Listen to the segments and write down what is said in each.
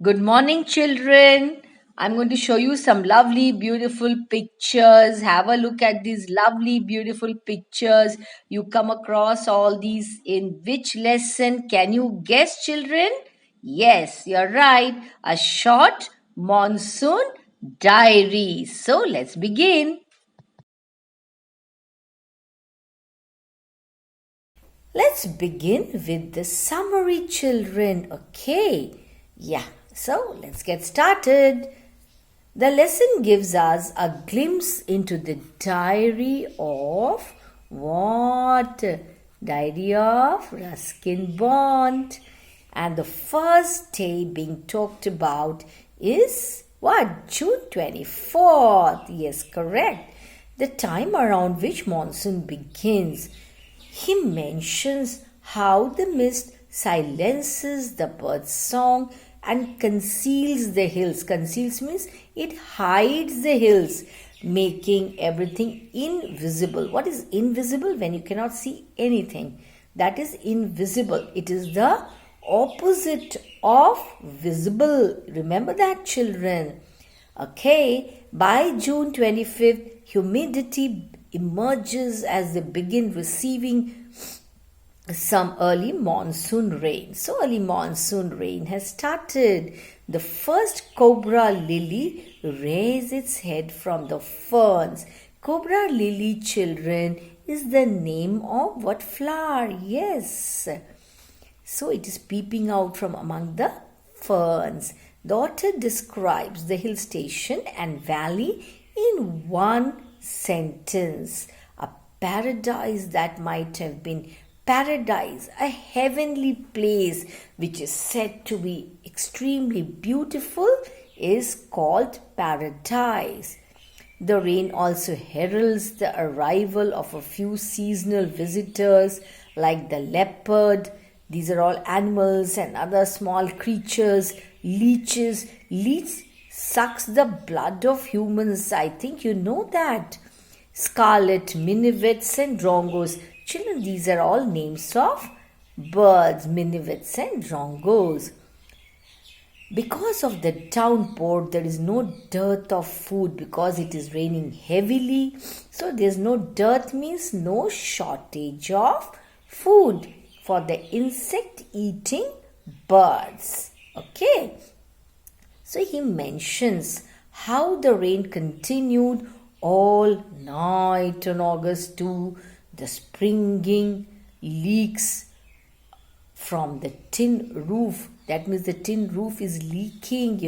Good morning, children. I'm going to show you some lovely, beautiful pictures. Have a look at these lovely, beautiful pictures. You come across all these in which lesson? Can you guess, children? Yes, you're right. A short monsoon diary. So let's begin. Let's begin with the summary, children. Okay. Yeah. So let's get started. The lesson gives us a glimpse into the diary of what? Diary of Ruskin Bond. And the first day being talked about is what? June 24th. Yes, correct. The time around which monsoon begins. He mentions how the mist silences the bird's song and conceals the hills. Conceals means it hides the hills, making everything invisible. What is invisible? When you cannot see anything. That is invisible. It is the opposite of visible. Remember that, children. Okay, by June 25th, humidity emerges as they begin receiving some early monsoon rain. So, early monsoon rain has started. The first cobra lily raised its head from the ferns. Cobra lily, children, is the name of what flower? Yes. So it is peeping out from among the ferns. The author describes the hill station and valley in one sentence. A paradise that might have been paradise, a heavenly place which is said to be extremely beautiful, is called paradise. The rain also heralds the arrival of a few seasonal visitors like the leopard. These are all animals and other small creatures. Leeches. Leech sucks the blood of humans. I think you know that. Scarlet minivets and drongos. Children, these are all names of birds, minivets and drongos. Because of the downpour, there is no dearth of food because it is raining heavily. So there's no dearth means no shortage of food for the insect eating birds. Okay. So he mentions how the rain continued all night on August 2, the springing leaks from the tin roof. That means the tin roof is leaking,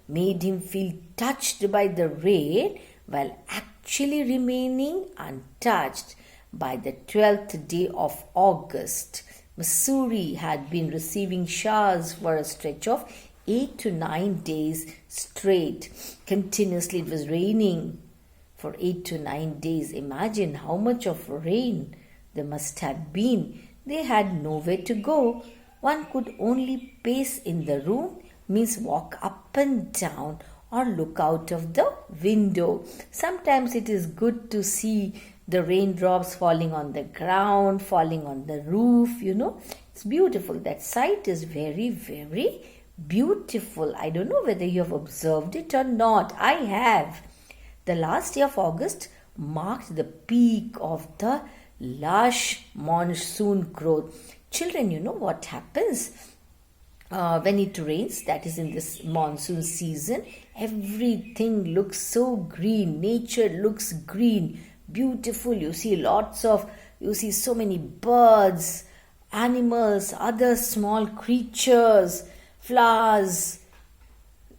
made him feel touched by the rain while actually remaining untouched. By the 12th day of August, Missouri had been receiving showers for a stretch of 8 to 9 days straight. Continuously, it was raining for 8 to 9 days. Imagine how much of rain there must have been. They had nowhere to go. One could only pace in the room, means walk up and down or look out of the window. Sometimes it is good to see the raindrops falling on the ground, falling on the roof, It's beautiful. That sight is very, very beautiful. I don't know whether you have observed it or not. I have. The last day of August marked the peak of the lush monsoon growth. Children, you know what happens when it rains, that is in this monsoon season, everything looks so green. Nature looks green, beautiful. You see so many birds, animals, other small creatures, flowers,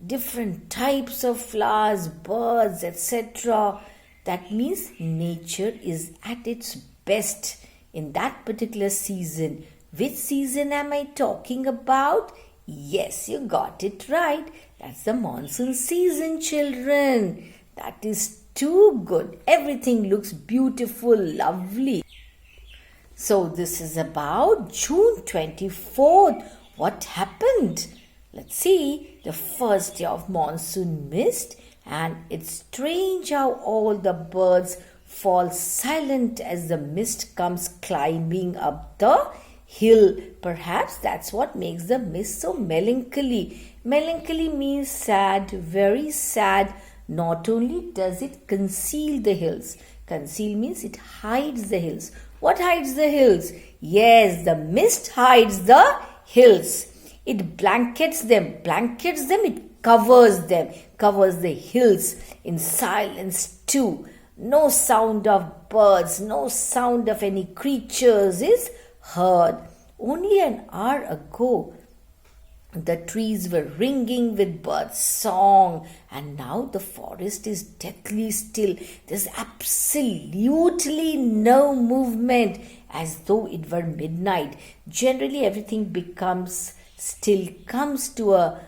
different types of flowers, birds, etc. That means nature is at its best in that particular season. Which season am I talking about? Yes, you got it right. That's the monsoon season, children. That is too good. Everything looks beautiful, lovely. So this is about June 24th. What happened? Let's see. The first day of monsoon mist, and it's strange how all the birds fall silent as the mist comes climbing up the hill. Perhaps that's what makes the mist so melancholy. Melancholy means sad, very sad. Not only does it conceal the hills, conceal means it hides the hills. What hides the hills? Yes, the mist hides the hills. It blankets them, it covers the hills in silence too. No sound of birds, no sound of any creatures is heard. Only an hour ago, the trees were ringing with bird song, and now the forest is deathly still. There's absolutely no movement, as though it were midnight. Generally, everything becomes still, comes to a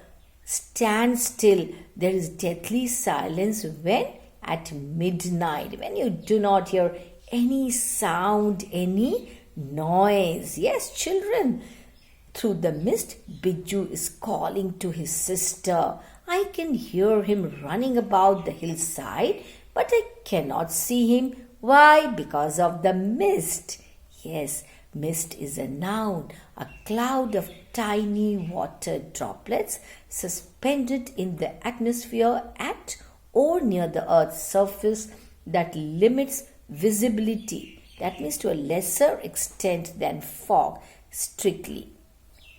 standstill. There is deathly silence when at midnight, when you do not hear any sound, any noise. Yes, children. Through the mist, Biju is calling to his sister. I can hear him running about the hillside, but I cannot see him. Why? Because of the mist. Yes, mist is a noun, a cloud of tiny water droplets suspended in the atmosphere at or near the earth's surface that limits visibility. That means to a lesser extent than fog, strictly,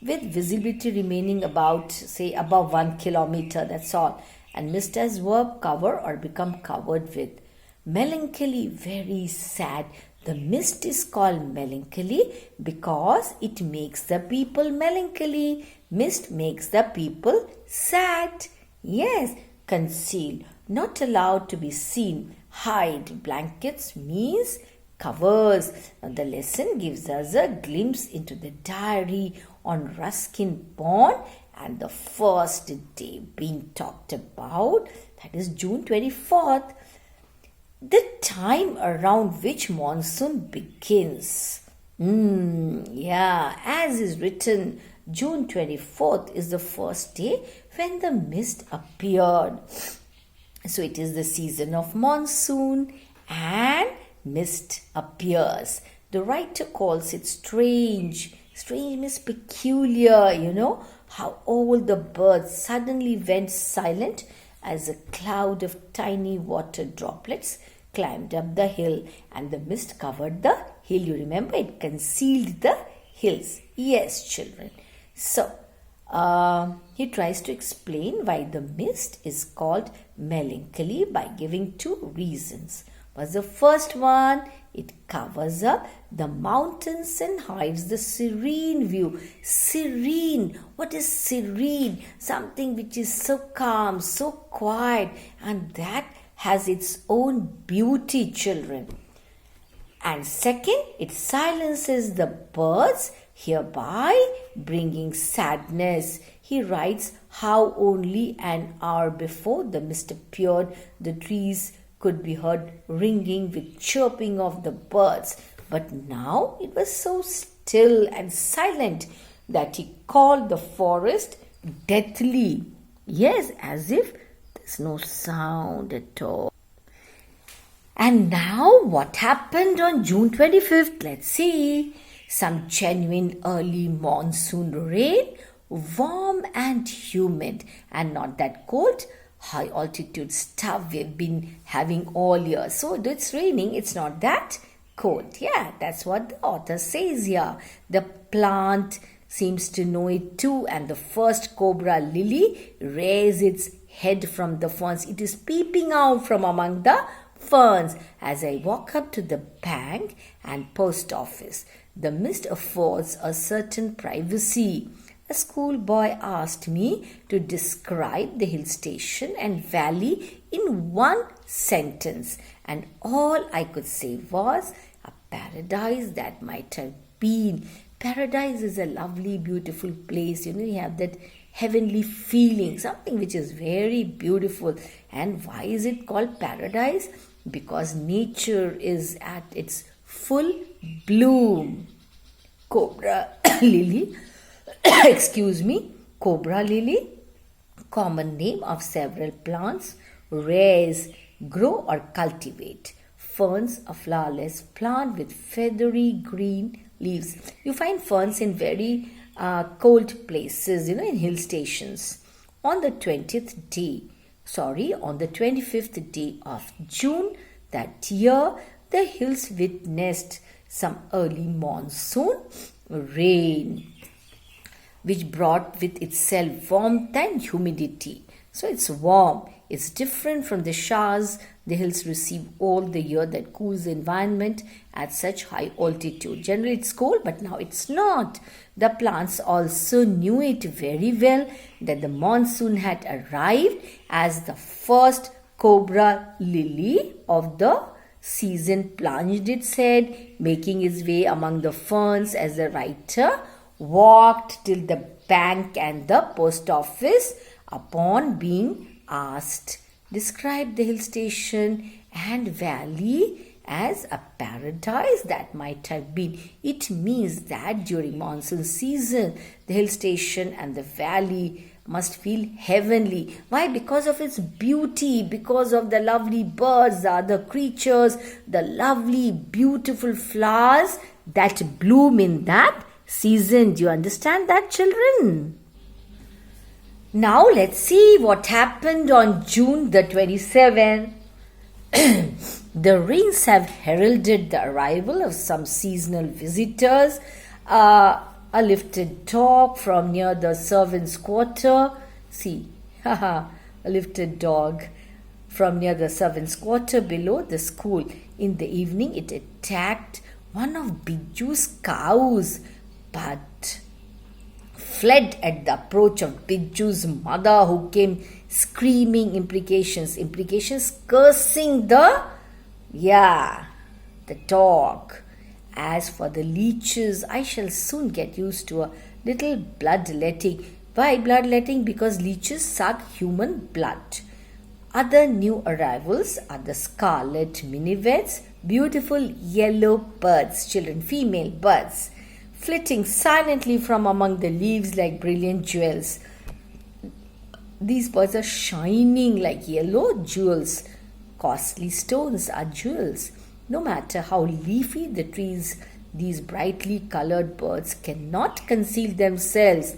with visibility remaining about, say, above 1 kilometer, that's all. And mist as verb, cover or become covered with. Melancholy, very sad. The mist is called melancholy because it makes the people melancholy. Mist makes the people sad. Yes, conceal, not allowed to be seen. Hide, blankets means covers. Now the lesson gives us a glimpse into the diary on Ruskin Pond and the first day being talked about, that is June 24th, the time around which monsoon begins. As is written, June 24th is the first day when the mist appeared. So it is the season of monsoon and mist appears. The writer calls it strange. Strange means peculiar, how all the birds suddenly went silent as a cloud of tiny water droplets climbed up the hill and the mist covered the hill. You remember, it concealed the hills. Yes, children. So, he tries to explain why the mist is called melancholy by giving two reasons. What's the first one? It covers up the mountains and hides the serene view. Serene. What is serene? Something which is so calm, so quiet, and that has its own beauty, children. And second, it silences the birds, hereby bringing sadness. He writes how only an hour before the mist appeared, the trees could be heard ringing with chirping of the birds. But now it was so still and silent that he called the forest deathly. Yes, as if there's no sound at all. And now what happened on June 25th? Let's see. Some genuine early monsoon rain, warm and humid, and not that cold high altitude stuff we've been having all year. So it's raining, it's not that cold. Yeah, that's what the author says here. The plant seems to know it too, and the first cobra lily raised its head from the ferns. It is peeping out from among the ferns. As I walk up to the bank and post office, the mist affords a certain privacy. A schoolboy asked me to describe the hill station and valley in one sentence, and all I could say was a paradise that might have been. Paradise is a lovely, beautiful place. You have that heavenly feeling, something which is very beautiful. And why is it called paradise? Because nature is at its full bloom. Cobra lily. Cobra lily, common name of several plants, raise, grow or cultivate. Ferns, a flowerless plant with feathery green leaves. You find ferns in very cold places, in hill stations. On the 25th day of June that year, the hills witnessed some early monsoon rain, which brought with itself warmth and humidity. So it's warm. It's different from the showers the hills receive all the year that cools the environment at such high altitude. Generally it's cold, but now it's not. The plants also knew it very well that the monsoon had arrived as the first cobra lily of the season plunged its head, making its way among the ferns as the writer walked till the bank and the post office. Upon being asked, describe the hill station and valley as a paradise that might have been. It means that during monsoon season, the hill station and the valley must feel heavenly. Why? Because of its beauty, because of the lovely birds, the other creatures, the lovely, beautiful flowers that bloom in that season. Do you understand that, children? Now let's see what happened on June the 27th. The rains have heralded the arrival of some seasonal visitors. A lifted dog from near the servants' quarter. See, a lifted dog from near the servants' quarter below the school. In the evening, it attacked one of Biju's cows, but fled at the approach of Biju's mother, who came screaming imprecations, cursing the dog. As for the leeches, I shall soon get used to a little bloodletting. Why bloodletting? Because leeches suck human blood. Other new arrivals are the scarlet minivets, beautiful yellow birds, children, female birds, flitting silently from among the leaves like brilliant jewels. These birds are shining like yellow jewels. Costly stones are jewels. No matter how leafy the trees, these brightly colored birds cannot conceal themselves.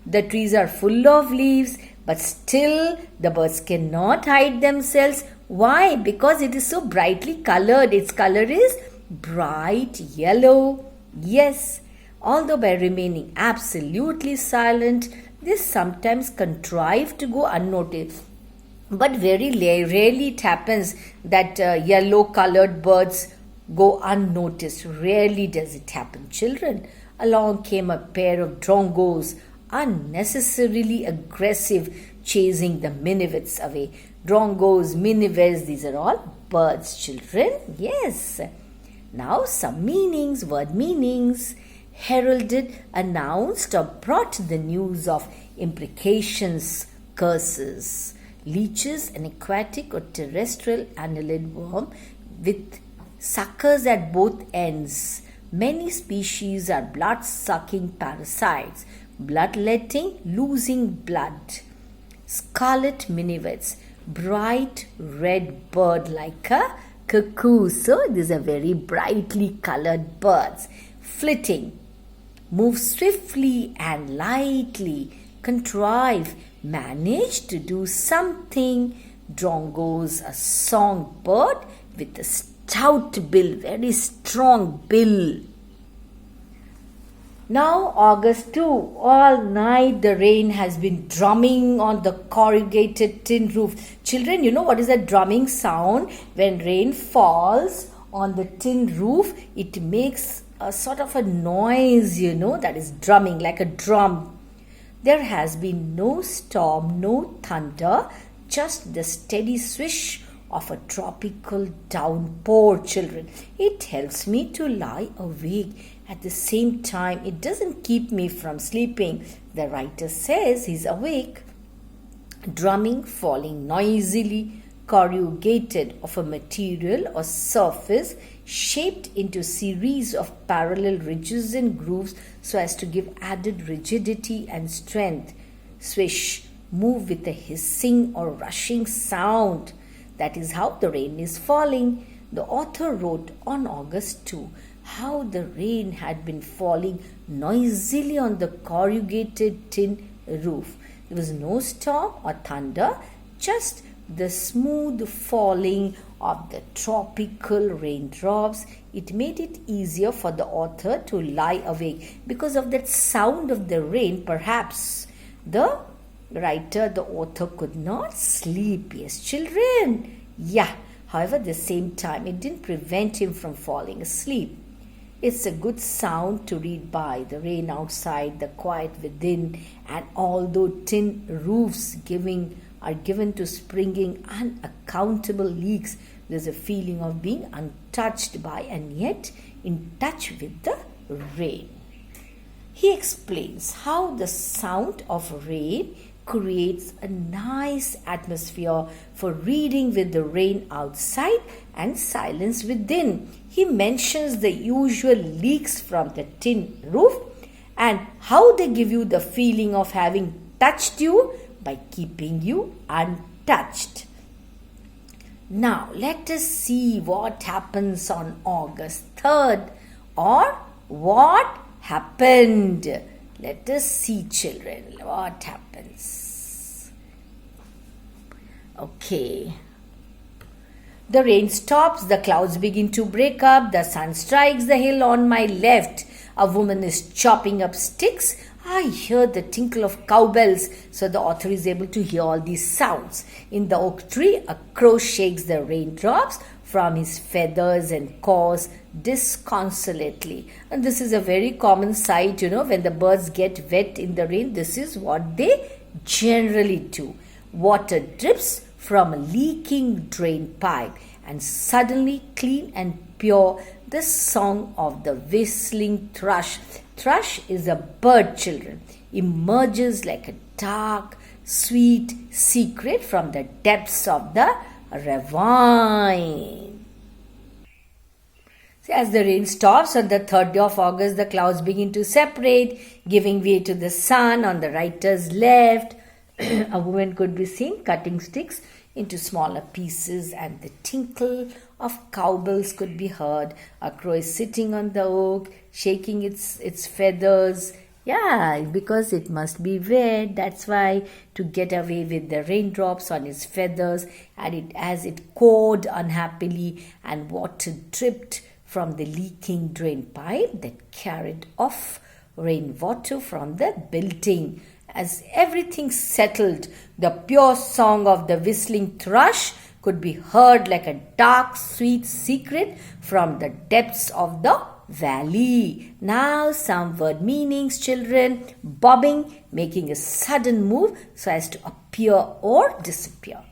The trees are full of leaves, but still the birds cannot hide themselves. Why? Because it is so brightly colored. Its color is bright yellow. Yes, although by remaining absolutely silent, they sometimes contrive to go unnoticed. But very rarely it happens that yellow-colored birds go unnoticed. Rarely does it happen, children. Along came a pair of drongos, unnecessarily aggressive, chasing the minivets away. Drongos, minivets, these are all birds, children. Yes. Now some meanings, word meanings. Heralded, announced, or brought the news of imprecations, curses. Leeches, an aquatic or terrestrial annelid worm with suckers at both ends. Many species are blood-sucking parasites. Bloodletting, losing blood. Scarlet minivets, bright red bird like a cuckoo. So these are very brightly colored birds. Flitting, move swiftly and lightly, contrive, manage to do something. Drongos, a songbird with a stout bill, very strong bill. Now August 2, all night the rain has been drumming on the corrugated tin roof. Children, you know what is that drumming sound? When rain falls on the tin roof, it makes a sort of a noise, that is drumming like a drum. There has been no storm, no thunder, just the steady swish of a tropical downpour, children. It helps me to lie awake. At the same time, it doesn't keep me from sleeping. The writer says he's awake. Drumming, falling noisily, corrugated, of a material or surface shaped into series of parallel ridges and grooves so as to give added rigidity and strength. Swish, move with a hissing or rushing sound. That is how the rain is falling. The author wrote on August 2. how the rain had been falling noisily on the corrugated tin roof. There was no storm or thunder, just the smooth falling of the tropical raindrops. It made it easier for the author to lie awake because of that sound of the rain. Perhaps the author could not sleep. Yes, children. Yeah. However, at the same time, it didn't prevent him from falling asleep. It's a good sound to read by. The rain outside, the quiet within, and although tin roofs are given to springing unaccountable leaks, there's a feeling of being untouched by and yet in touch with the rain. He explains how the sound of rain creates a nice atmosphere for reading with the rain outside and silence within. He mentions the usual leaks from the tin roof and how they give you the feeling of having touched you by keeping you untouched. Now, let us see what happens on August 3rd, or what happened. Let us see, children, what happens. Okay. The rain stops, the clouds begin to break up, the sun strikes the hill on my left. A woman is chopping up sticks. I hear the tinkle of cowbells, so the author is able to hear all these sounds. In the oak tree, a crow shakes the raindrops from his feathers and caws disconsolately. And this is a very common sight, when the birds get wet in the rain, this is what they generally do. Water drips from a leaking drain pipe, and suddenly, clean and pure, the song of the whistling thrush. Thrush is a bird, children, emerges like a dark, sweet secret from the depths of the ravine. So as the rain stops on the 3rd day of August, the clouds begin to separate, giving way to the sun on the writer's left. A woman could be seen cutting sticks into smaller pieces, and the tinkle of cowbells could be heard. A crow is sitting on the oak, shaking its feathers. Yeah, because it must be wet. That's why, to get away with the raindrops on its feathers, and as it cawed unhappily, and water dripped from the leaking drain pipe that carried off rainwater from the building. As everything settled, the pure song of the whistling thrush could be heard like a dark, sweet secret from the depths of the valley. Now some word meanings, children. Bobbing, making a sudden move so as to appear or disappear.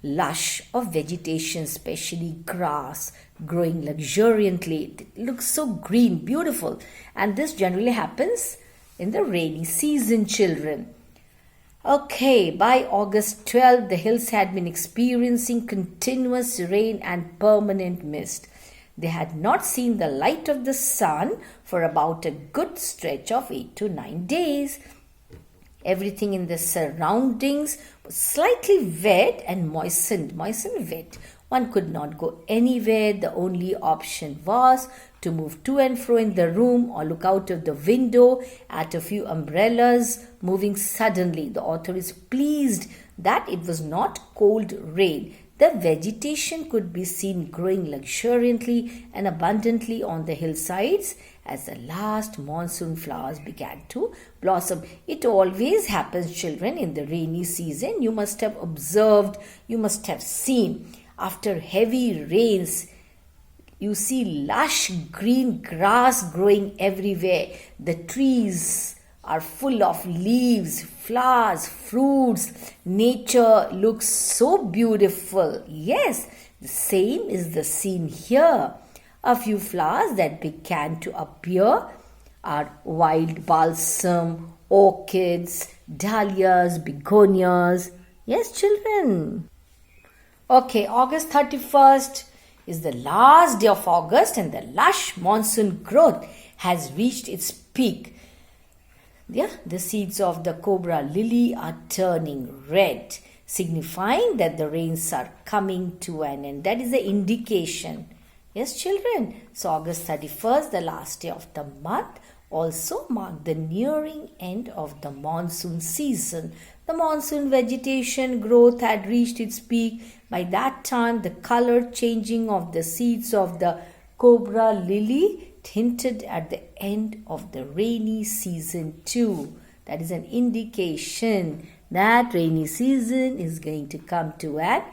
Lush of vegetation, especially grass, growing luxuriantly. It looks so green, beautiful. And this generally happens in the rainy season, children. Okay, by August 12th, the hills had been experiencing continuous rain and permanent mist. They had not seen the light of the sun for about a good stretch of 8 to 9 days. Everything in the surroundings was slightly wet and moistened wet. One could not go anywhere. The only option was to move to and fro in the room or look out of the window at a few umbrellas moving suddenly. The author is pleased that it was not cold rain. The vegetation could be seen growing luxuriantly and abundantly on the hillsides as the last monsoon flowers began to blossom. It always happens, children, in the rainy season. You must have observed, you must have seen. After heavy rains, you see lush green grass growing everywhere. The trees are full of leaves, flowers, fruits. Nature looks so beautiful. Yes, the same is the scene here. A few flowers that began to appear are wild balsam, orchids, dahlias, begonias. Yes, children. Okay, August 31st is the last day of August, and the lush monsoon growth has reached its peak. The seeds of the cobra lily are turning red, signifying that the rains are coming to an end. That is the indication. Yes, children. So August 31st, the last day of the month, also marked the nearing end of the monsoon season. The monsoon vegetation growth had reached its peak. By that time, the color changing of the seeds of the cobra lily hinted at the end of the rainy season too. That is an indication that rainy season is going to come to an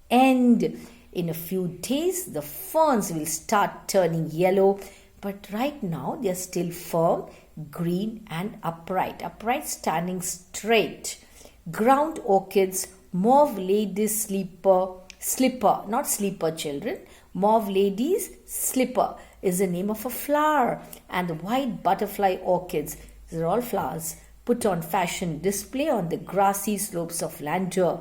end. In a few days, the ferns will start turning yellow, but right now they are still firm, green, and upright. Upright, standing straight. Ground orchids, mauve lady's slipper, not sleeper, children. Mauve lady's slipper is the name of a flower, and the white butterfly orchids, these are all flowers, put on fashion display on the grassy slopes of Landor.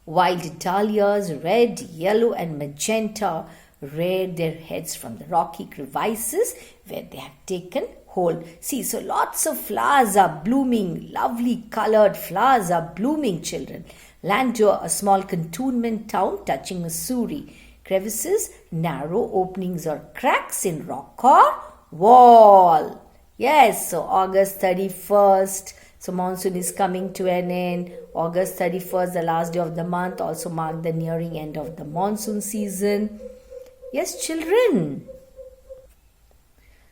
Wild dahlias, red, yellow, and magenta, reared their heads from the rocky crevices where they have taken hold. See, so lots of flowers are blooming, lovely colored flowers are blooming, children. Landor, a small cantonment town touching Missouri. Crevices, narrow openings or cracks in rock or wall. Yes, so August 31st. So monsoon is coming to an end. August 31st, the last day of the month, also marked the nearing end of the monsoon season. Yes, children.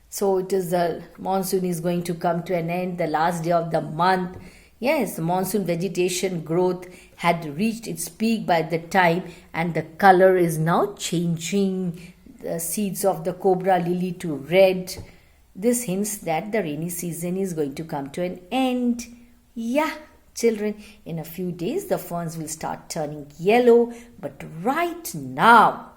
So it is the monsoon is going to come to an end, the last day of the month. Yes, the monsoon vegetation growth had reached its peak by the time, and the color is now changing. The seeds of the cobra lily to red. This hints that the rainy season is going to come to an end. Yeah, children, in a few days the ferns will start turning yellow, but right now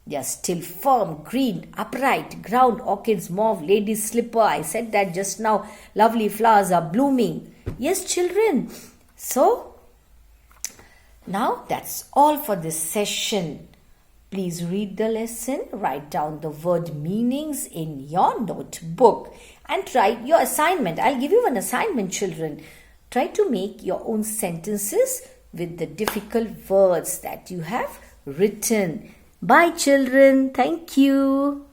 they are still firm, green, upright. Ground orchids, mauve, lady's slipper. I said that just now. Lovely flowers are blooming. Yes, children. So, now that's all for this session. Please read the lesson, write down the word meanings in your notebook, and write your assignment. I'll give you an assignment, children. Try to make your own sentences with the difficult words that you have written. Bye, children. Thank you.